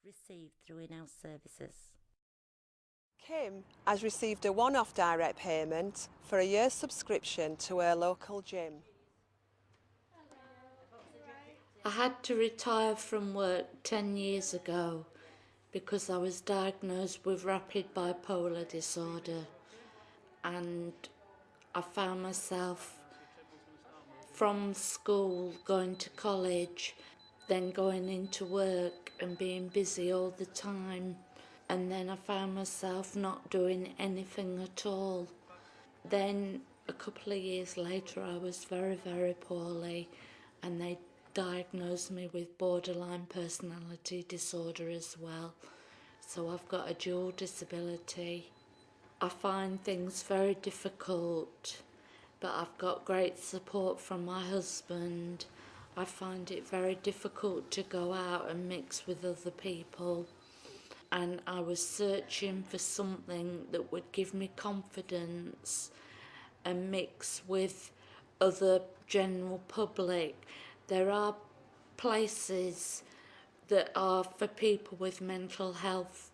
received through in-house services. Kim has received a one-off direct payment for a year's subscription to her local gym. I had to retire from work 10 years ago because I was diagnosed with rapid bipolar disorder, and I found myself from school going to college, then going into work and being busy all the time, and then I found myself not doing anything at all. Then a couple of years later I was very, very poorly, and they diagnosed me with borderline personality disorder as well. So I've got a dual disability. I find things very difficult, but I've got great support from my husband. I find it very difficult to go out and mix with other people, and I was searching for something that would give me confidence and mix with other general public. There are places that are for people with mental health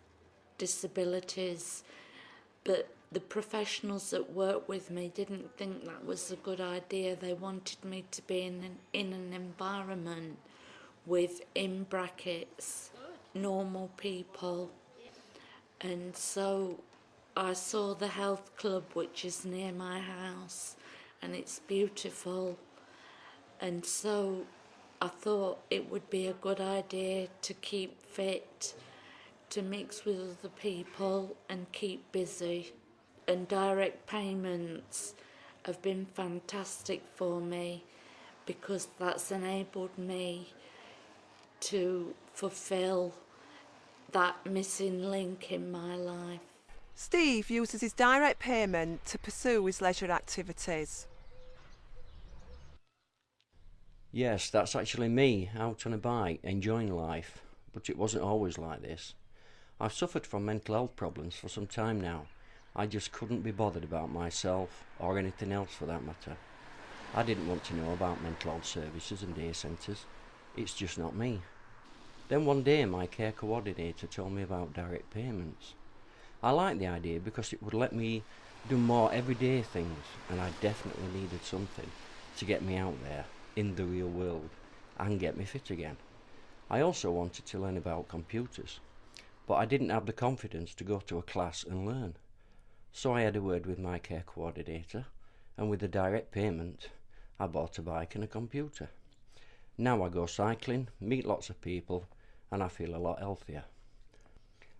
disabilities, but the professionals that work with me didn't think that was a good idea. They wanted me to be in an environment with, in brackets, normal people. And so I saw the health club, which is near my house, and it's beautiful. And so I thought it would be a good idea to keep fit, to mix with other people and keep busy. And direct payments have been fantastic for me because that's enabled me to fulfil that missing link in my life. Steve uses his direct payment to pursue his leisure activities. Yes, that's actually me, out on a bike, enjoying life, but it wasn't always like this. I've suffered from mental health problems for some time now. I just couldn't be bothered about myself, or anything else for that matter. I didn't want to know about mental health services and day centres. It's just not me. Then one day my care coordinator told me about direct payments. I liked the idea because it would let me do more everyday things, and I definitely needed something to get me out there in the real world and get me fit again. I also wanted to learn about computers, but I didn't have the confidence to go to a class and learn. So I had a word with my care coordinator, and with the direct payment I bought a bike and a computer. Now I go cycling, meet lots of people, and I feel a lot healthier.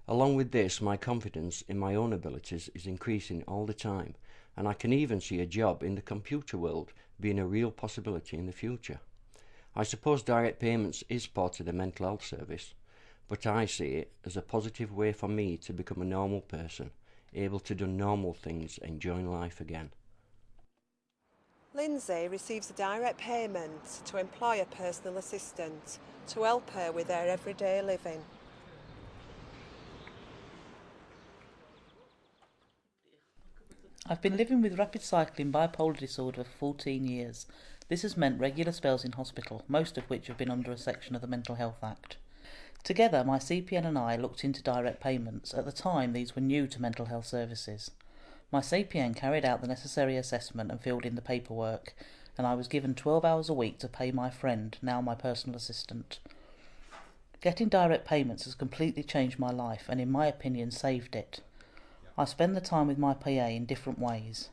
Along with this, my confidence in my own abilities is increasing all the time, and I can even see a job in the computer world being a real possibility in the future. I suppose direct payments is part of the mental health service, but I see it as a positive way for me to become a normal person, able to do normal things, enjoying life again. Lindsay receives a direct payment to employ a personal assistant to help her with her everyday living. I've been living with rapid cycling bipolar disorder for 14 years. This has meant regular spells in hospital, most of which have been under a section of the Mental Health Act. Together, my CPN and I looked into direct payments. At the time, these were new to mental health services. My CPN carried out the necessary assessment and filled in the paperwork, and I was given 12 hours a week to pay my friend, now my personal assistant. Getting direct payments has completely changed my life and, in my opinion, saved it. I spend the time with my PA in different ways.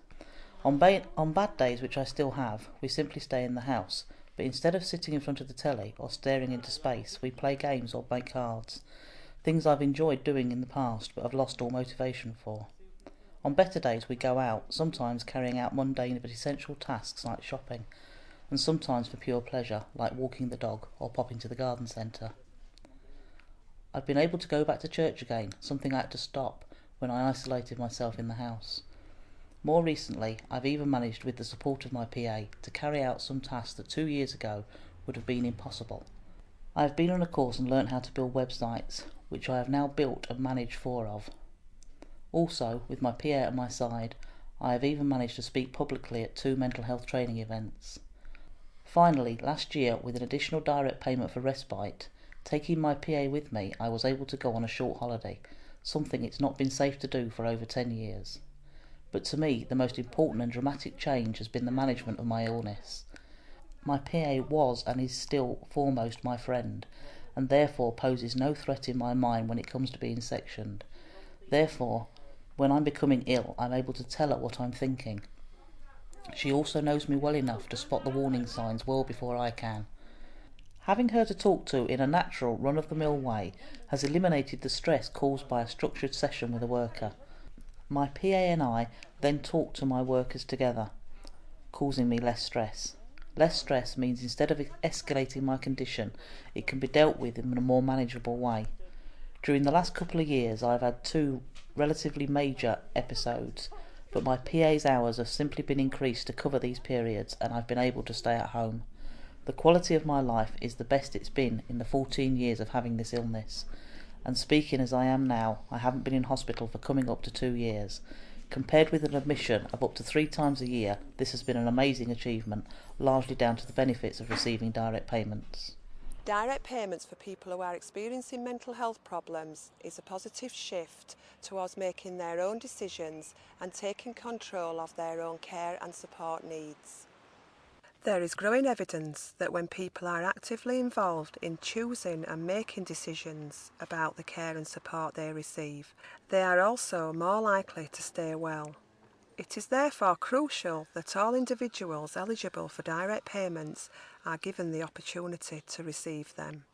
On bad days, which I still have, we simply stay in the house, but instead of sitting in front of the telly or staring into space, we play games or make cards, things I've enjoyed doing in the past but have lost all motivation for. On better days we go out, sometimes carrying out mundane but essential tasks like shopping, and sometimes for pure pleasure, like walking the dog or popping to the garden centre. I've been able to go back to church again, something I had to stop when I isolated myself in the house. More recently, I've even managed, with the support of my PA, to carry out some tasks that 2 years ago would have been impossible. I have been on a course and learnt how to build websites, which I have now built and managed 4 of. Also, with my PA at my side, I have even managed to speak publicly at 2 mental health training events. Finally, last year, with an additional direct payment for respite, taking my PA with me, I was able to go on a short holiday, something it's not been safe to do for over 10 years. But to me, the most important and dramatic change has been the management of my illness. My PA was and is still foremost my friend, and therefore poses no threat in my mind when it comes to being sectioned. Therefore, when I'm becoming ill, I'm able to tell her what I'm thinking. She also knows me well enough to spot the warning signs well before I can. Having her to talk to in a natural, run-of-the-mill way has eliminated the stress caused by a structured session with a worker. My PA and I then talk to my workers together, causing me less stress. Less stress means instead of escalating my condition, it can be dealt with in a more manageable way. During the last couple of years, I've had 2 relatively major episodes, but my PA's hours have simply been increased to cover these periods, and I've been able to stay at home. The quality of my life is the best it's been in the 14 years of having this illness. And speaking as I am now, I haven't been in hospital for coming up to 2 years. Compared with an admission of up to 3 times a year, this has been an amazing achievement, largely down to the benefits of receiving direct payments. Direct payments for people who are experiencing mental health problems is a positive shift towards making their own decisions and taking control of their own care and support needs. There is growing evidence that when people are actively involved in choosing and making decisions about the care and support they receive, they are also more likely to stay well. It is therefore crucial that all individuals eligible for direct payments are given the opportunity to receive them.